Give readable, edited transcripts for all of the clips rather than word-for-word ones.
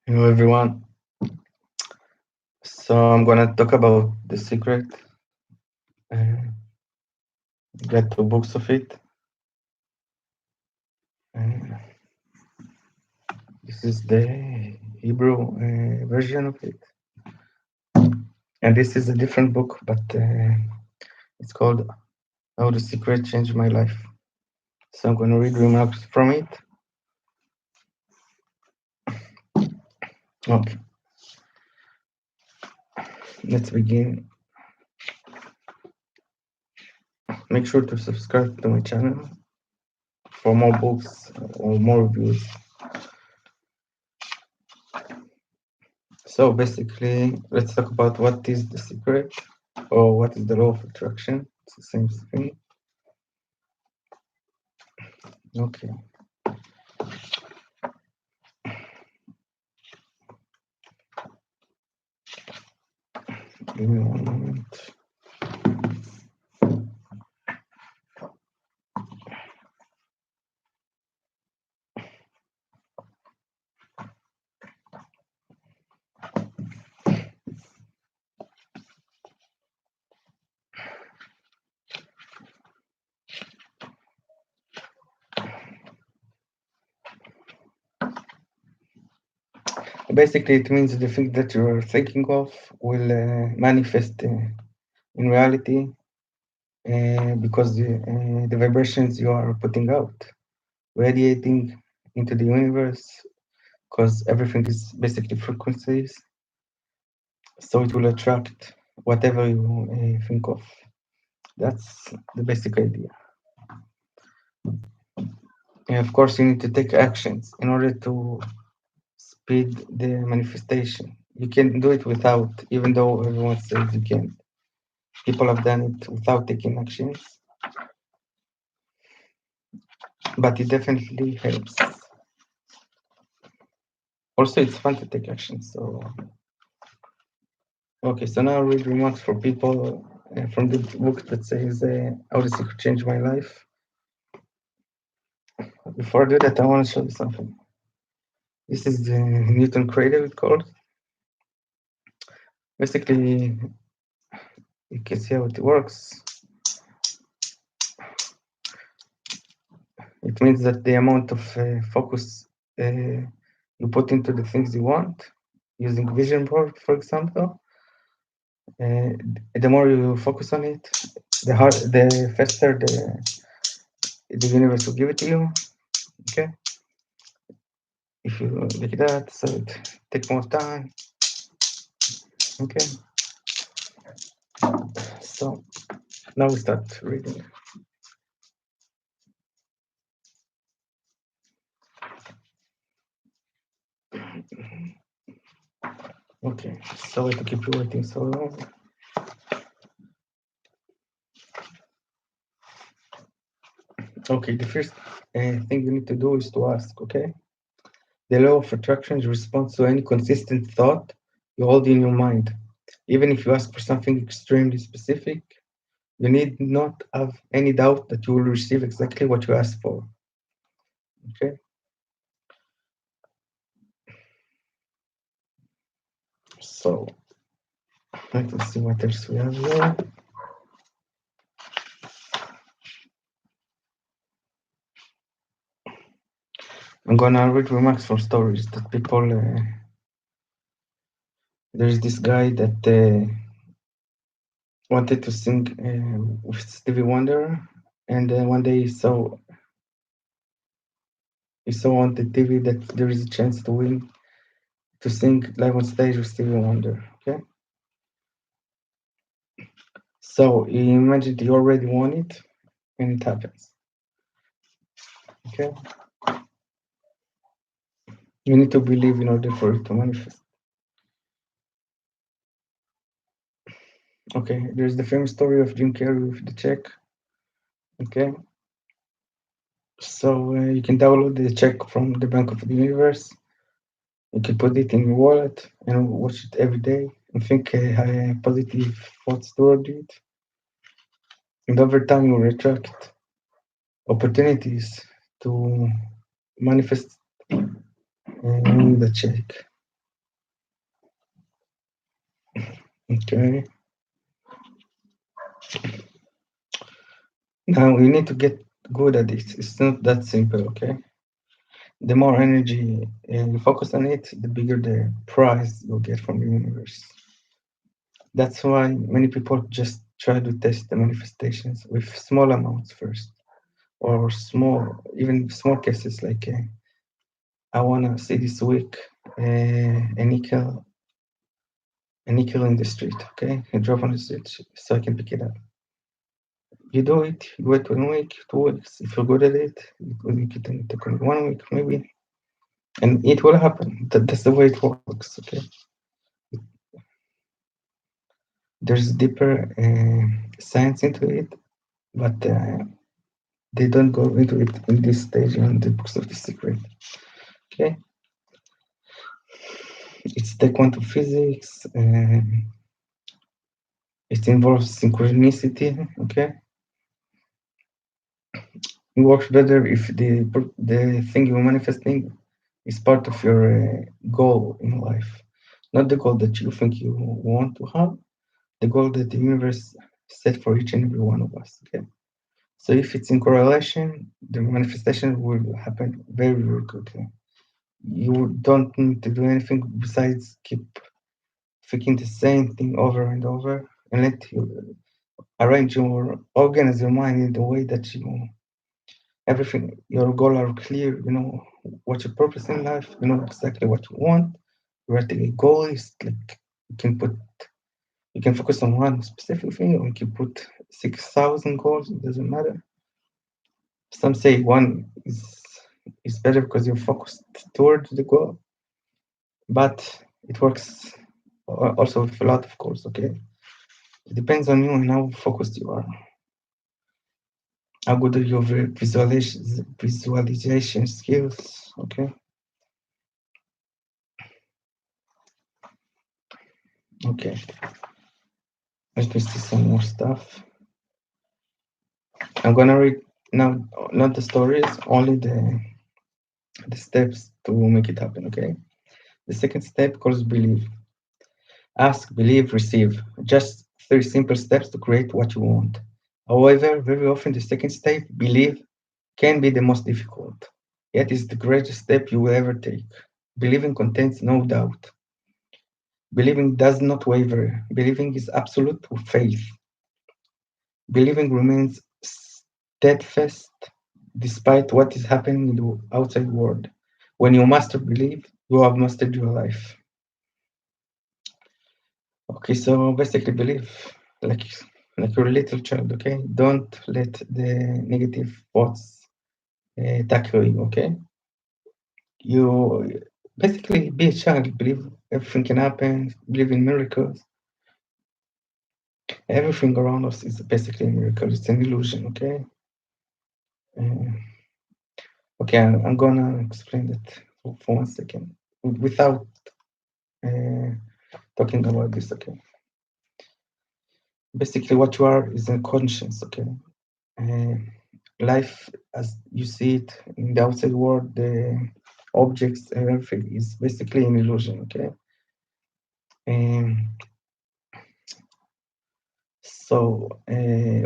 Hello everyone. So I'm gonna talk about The Secret. Uh, Got two books of it. Uh, this is the Hebrew version of it, and this is a different book, but it's called How the Secret Changed My Life. So I'm gonna read remarks from it. Okay, let's begin. Make sure to subscribe to my channel for more books or more reviews. So basically, let's talk about what is the secret or what is the law of attraction. It's the same thing. Okay, give me one moment. Basically, it means the thing that you're thinking of will manifest in reality because the vibrations you are putting out, radiating into the universe, because everything is basically frequencies, so it will attract whatever you think of. That's the basic idea. And of course, you need to take actions in order to speed the manifestation. You can do it without, even though everyone says you can. People have done it without taking actions, but it definitely helps. Also, it's fun to take action. So, okay, so now I'll read remarks for people from the book that says How the Secret Changed My Life. Before I do that, I want to show you something. This is the Newton crater, it's called. Basically, you can see how it works. It means that the amount of focus you put into the things you want, using vision board, for example, uh, the more you focus on it, the faster the universe will give it to you. Okay, if you like that, so it take more time. Okay, so now we start reading. Okay, sorry to keep you waiting so long. Okay, the first thing you need to do is to ask. Okay, the law of attraction responds to any consistent thought you hold in your mind. Even if you ask for something extremely specific, you need not have any doubt that you will receive exactly what you ask for. Okay, so let us see what else we have here. I'm gonna read remarks from stories that people. There's this guy that wanted to sing with Stevie Wonder, and one day he saw on the TV that there is a chance to win to sing live on stage with Stevie Wonder. Okay, so he imagined he already won it, and it happens. Okay, you need to believe in order for it to manifest. Okay, there's the famous story of Jim Carrey with the check. Okay, so you can download the check from the Bank of the Universe. You can put it in your wallet and watch it every day and think positive thoughts toward it. And over time, you will attract opportunities to manifest the check. Okay. Now you need to get good at it. It's not that simple. Okay. The more energy you focus on it, the bigger the prize you'll get from the universe. That's why many people just try to test the manifestations with small amounts first, or even small cases like I wanna see this week a nickel in the street. Okay, I drop on the street so I can pick it up. You do it. You wait 1 week, 2 weeks. If you're good at it, you can take only 1 week maybe, and it will happen. That's the way it works. Okay, there's deeper science into it, but they don't go into it in this stage on the books of the secret. Okay, it's the quantum physics. It involves synchronicity. Okay, it works better if the thing you're manifesting is part of your goal in life, not the goal that you think you want to have, the goal that the universe set for each and every one of us. Okay, so if it's in correlation, the manifestation will happen very, very quickly. You don't need to do anything besides keep thinking the same thing over and over, and let you arrange your organize your mind in the way that you everything your goal are clear. You know what your purpose in life. You know exactly what you want. Where the goal is, like you can put you can focus on one specific thing, or you can put 6,000 goals. It doesn't matter. Some say one is better because you're focused towards the goal, but it works also with a lot of goals. Okay, it depends on you and how focused you are. How good are your visualization skills? Okay, okay. Let me see some more stuff. I'm gonna read now, not the stories, only the steps to make it happen. Okay. The second step calls believe. Ask, believe, receive. Just three simple steps to create what you want. However, very often the second step, believe, can be the most difficult. Yet is the greatest step you will ever take. Believing contains no doubt. Believing does not waver. Believing is absolute faith. Believing remains steadfast despite what is happening in the outside world. When you master belief, you have mastered your life. Okay, so basically believe like like you're a little child, okay? Don't let the negative thoughts tackle you, okay? You basically be a child, believe everything can happen, believe in miracles. Everything around us is basically a miracle. It's an illusion, okay? Uh, okay, I'm gonna explain that for 1 second without uh, talking about this, okay? Basically, what you are is a conscience, okay? Uh, Life as you see it in the outside world, the objects and everything is basically an illusion, okay? Um,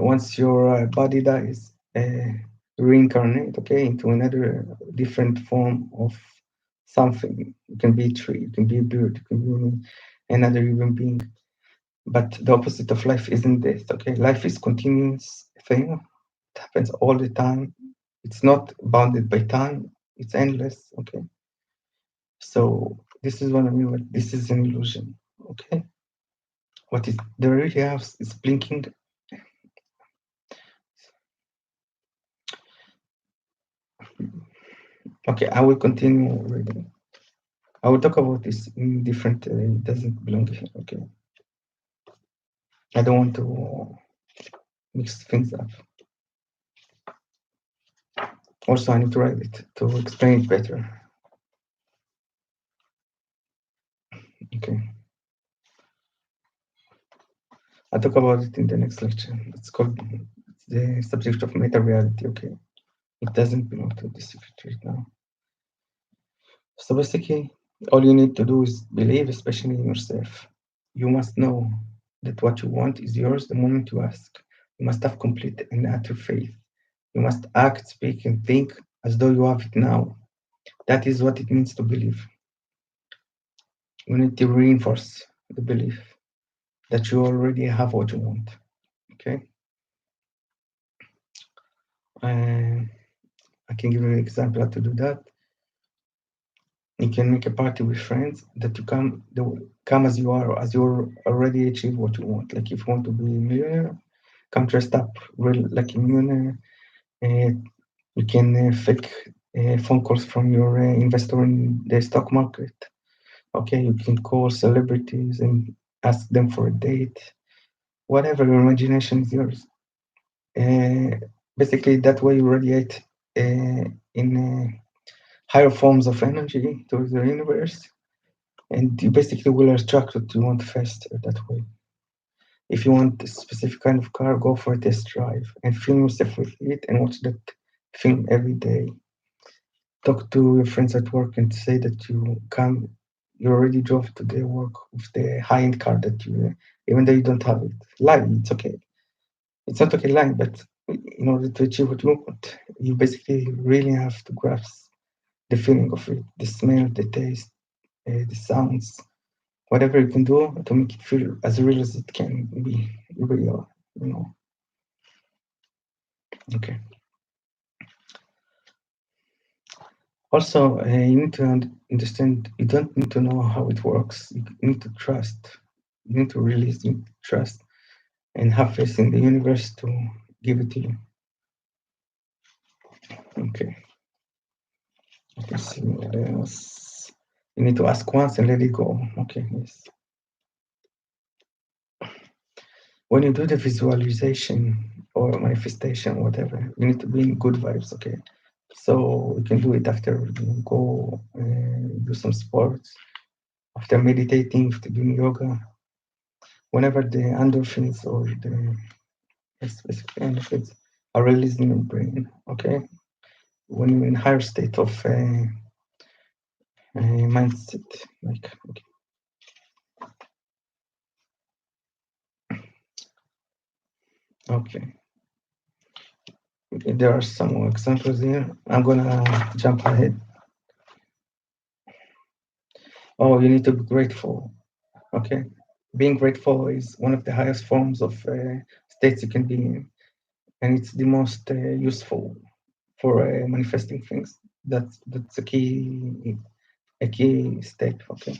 once your body dies, reincarnate, okay, into another different form of something. It can be a tree, it can be a bird, it can be another human being. But the opposite of life isn't this, okay? Life is continuous thing. It happens all the time. It's not bounded by time. It's endless, okay? So this is what I mean. Like this is an illusion, okay? What is the reality house is blinking. Okay, I will continue reading. I will talk about this in different. It doesn't belong here. Okay, I don't want to mix things up. Also, I need to write it to explain it better. Okay, I'll talk about it in the next lecture. It's called it's the subject of meta reality. Okay, it doesn't belong to the secret right now. So basically, all you need to do is believe, especially in yourself. You must know. that what you want is yours the moment you ask. You must have complete and utter faith. You must act, speak, and think as though you have it now. That is what it means to believe. You need to reinforce the belief that you already have what you want. Okay? And I can give you an example how to do that. You can make a party with friends that you come they will come as you already achieve what you want. Like if you want to be a millionaire, come dressed up real like a millionaire. Uh, you can fake phone calls from your investor in the stock market. Okay, you can call celebrities and ask them for a date. Whatever your imagination is yours. Uh, Basically, that way you radiate in higher forms of energy to the universe, and you basically will attract what you want faster that way. If you want a specific kind of car, go for a test drive and film yourself with it and watch that film every day. Talk to your friends at work and say that you already drove to their work with the high-end car that even though you don't have it. Lie, it's okay. It's not okay lying, but in order to achieve what you want, you basically really have to grasp the feeling of it, the smell, the taste, the sounds, whatever you can do to make it feel as real as it can be real, you know. Okay. Also, you need to understand you don't need to know how it works. You need to trust. You need to release, you need to trust and have faith in the universe to give it to you. Okay. Let's see what else. You need to ask once and let it go. Okay, yes. When you do the visualization or manifestation, whatever, you need to be in good vibes, okay? So you can do it after you go do some sports, after meditating, after doing yoga, whenever the endorphins or the specific endorphins are released in your brain, okay? When you're in higher state of mindset, like, okay. Okay, there are some examples here. I'm gonna jump ahead. Oh, you need to be grateful. Okay, being grateful is one of the highest forms of states you can be in, and it's the most useful for manifesting things. That's a key state. Okay,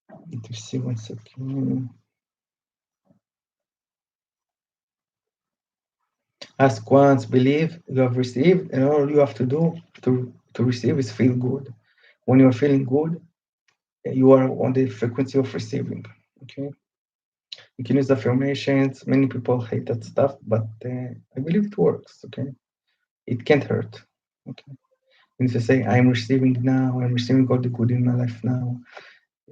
let me see one second. Ask once, believe you have received, and all you have to do to receive is feel good. When you're feeling good, you are on the frequency of receiving. Okay, you can use affirmations. Many people hate that stuff, but I believe it works. Okay, it can't hurt. Okay, you need to say, I'm receiving now. I'm receiving all the good in my life now.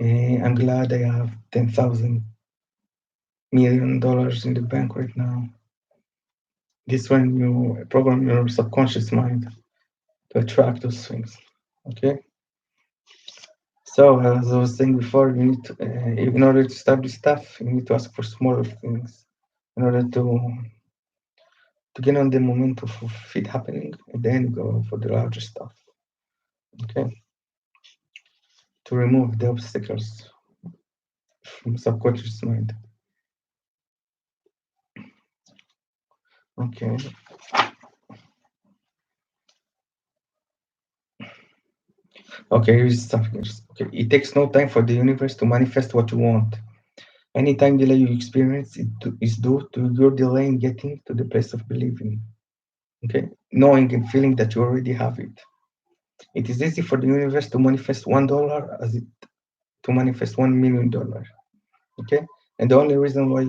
I'm glad I have $10,000 million in the bank right now. This when you program your subconscious mind to attract those things. Okay. So as I was saying before, you need to, in order to establish stuff, you need to ask for smaller things in order to get on the momentum of it happening, and then go for the larger stuff. Okay, to remove the obstacles from subconscious mind. Okay, okay, here's something else. Okay, it takes no time for the universe to manifest what you want. Any time delay you experience is due to your delay in getting to the place of believing. Okay, knowing and feeling that you already have it. It is easy for the universe to manifest $1 as it to manifest $1 million. Okay, and the only reason why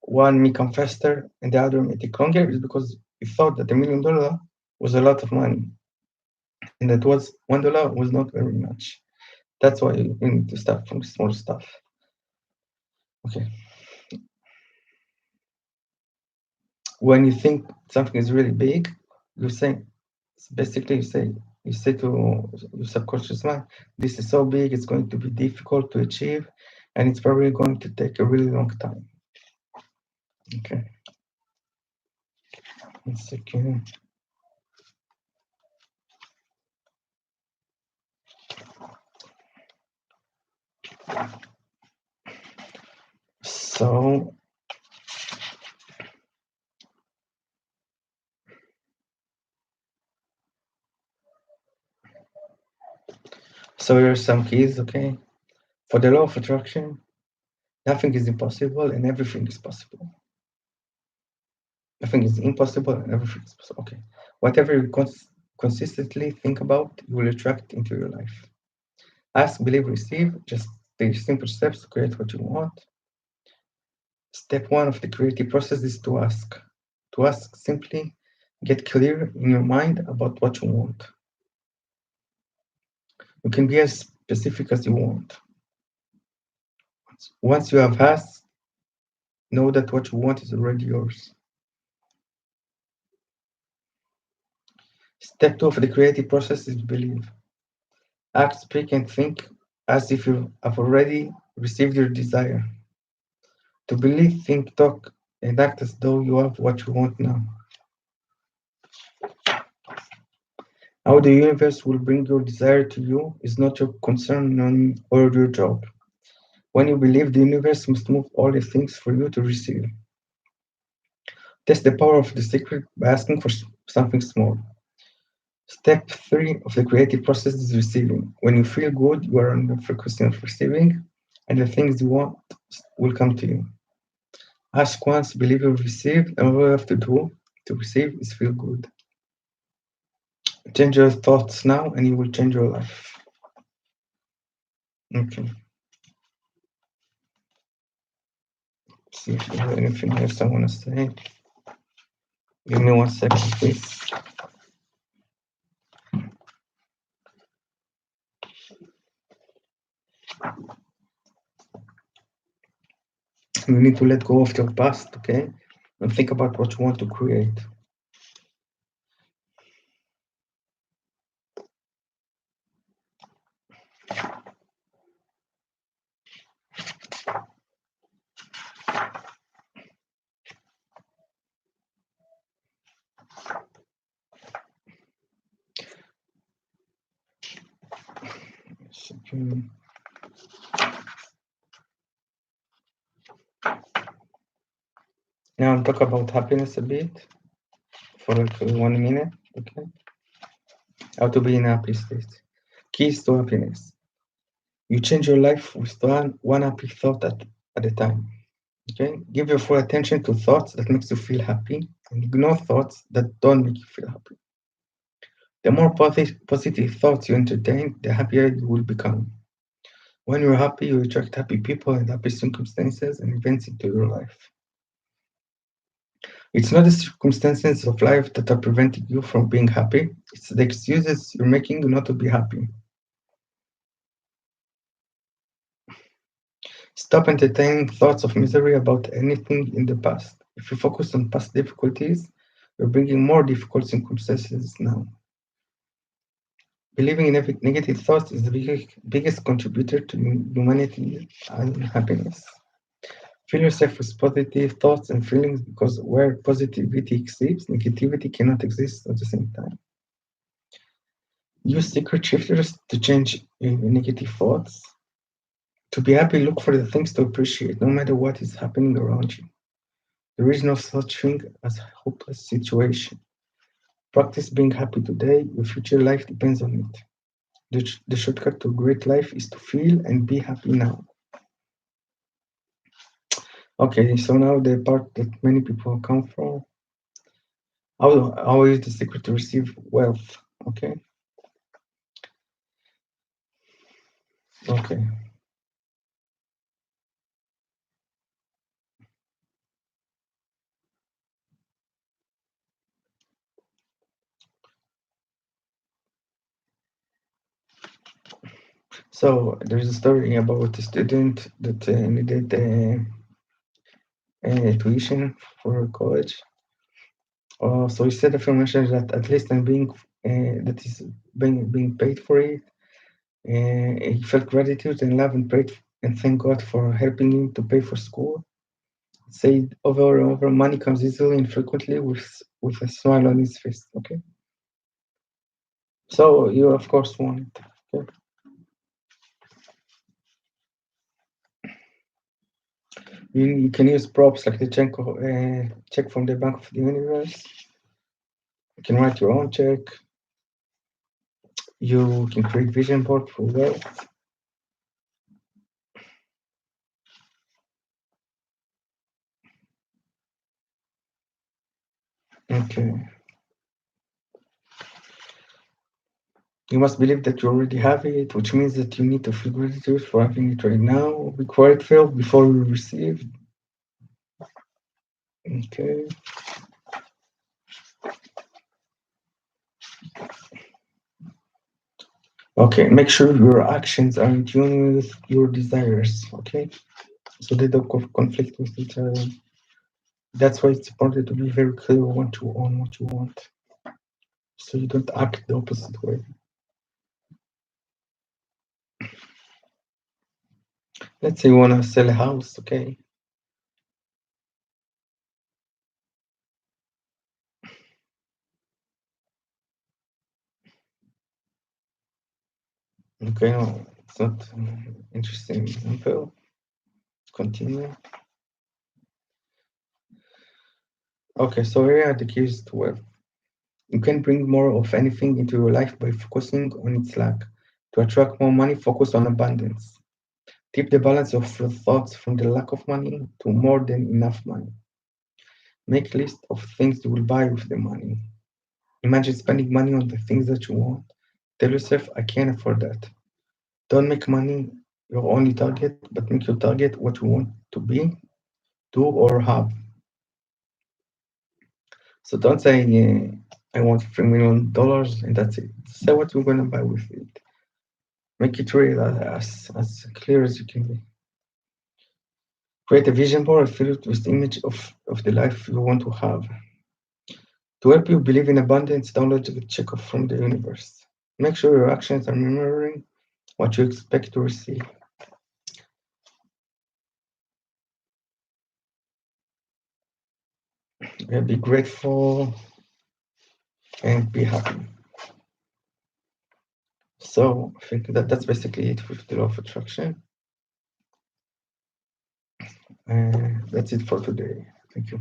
one may come faster and the other may take longer is because we thought that $1 million was a lot of money, and that was $1 was not very much. That's why you need to start from small stuff. Okay, when you think something is really big, you say basically you say to your subconscious mind, this is so big, it's going to be difficult to achieve. and it's probably going to take a really long time. Okay, one second. So, so here's some keys. Okay, for the law of attraction, nothing is impossible and everything is possible. Nothing is impossible and everything is possible. Okay, whatever you consistently think about, you will attract into your life. Ask, believe, receive. Just the simple steps to create what you want. Step one of the creative process is to ask. To ask simply, get clear in your mind about what you want. You can be as specific as you want. Once you have asked, know that what you want is already yours. Step two of the creative process is believe. Act, speak, and think as if you have already received your desire. To believe, think, talk, and act as though you have what you want now. How the universe will bring your desire to you is not your concern or your job. When you believe, the universe must move all the things for you to receive. Test the power of the secret by asking for something small. Step three of the creative process is receiving. When you feel good, you are on the frequency of receiving, and the things you want will come to you. Ask once, believe you'll receive, and all you have to do to receive is feel good. Change your thoughts now, and you will change your life. Okay. See if there's anything else I want to say. Give me 1 second, please. You need to let go of your past, okay? And think about what you want to create. Okay. Now I'll talk about happiness a bit for like 1 minute, okay? How to be in a happy state. Keys to happiness. You change your life with one happy thought at a time. Okay? Give your full attention to thoughts that makes you feel happy and ignore thoughts that don't make you feel happy. The more positive thoughts you entertain, the happier you will become. When you're happy, you attract happy people and happy circumstances and events into your life. It's not the circumstances of life that are preventing you from being happy, it's the excuses you're making not to be happy. Stop entertaining thoughts of misery about anything in the past. If you focus on past difficulties, you're bringing more difficult circumstances now. Believing in negative thoughts is the biggest contributor to humanity and happiness. Fill yourself with positive thoughts and feelings because where positivity exists, negativity cannot exist at the same time. Use secret shifters to change negative thoughts. To be happy, look for the things to appreciate, no matter what is happening around you. There is no such thing as a hopeless situation. Practice being happy today. Your future life depends on it. The shortcut to a great life is to feel and be happy now. Okay, so now the part that many people come from. How is the secret to receive wealth? Okay, okay. So there's a story about a student that needed tuition for college. So instead of mentioning that at least I'm being that is being paid for it, he felt gratitude and love and and thank God for helping him to pay for school. Say over and over, money comes easily and frequently with a smile on his face. Okay, so you of course want it. Okay? You can use props like the check from the Bank of the Universe. You can write your own check. You can create vision board for wealth. Okay. You must believe that you already have it, which means that you need to feel gratitude for having it right now. Be grateful before you receive. Okay. Okay. Make sure your actions are in tune with your desires. Okay. So they don't conflict with each other. That's why it's important to be very clear what you own, what you want, so you don't act the opposite way. Let's say you want to sell a house. Okay. Okay. No, it's not interesting example. Continue. Okay. So here are the keys to wealth. You can bring more of anything into your life by focusing on its lack. To attract more money, focus on abundance. Tip the balance of your thoughts from the lack of money to more than enough money. Make a list of things you will buy with the money. Imagine spending money on the things that you want. Tell yourself, I can't afford that. Don't make money your only target, but make your target what you want to be, do, or have. So don't say, I want $3 million and that's it. Say what you're going to buy with it. Make it real as clear as you can be. Create a vision board filled with the image of the life you want to have. To help you believe in abundance, download the checkup from the universe. Make sure your actions are mirroring what you expect to receive. Be grateful and be happy. So I think that's basically it with the law of attraction. That's it for today. Thank you.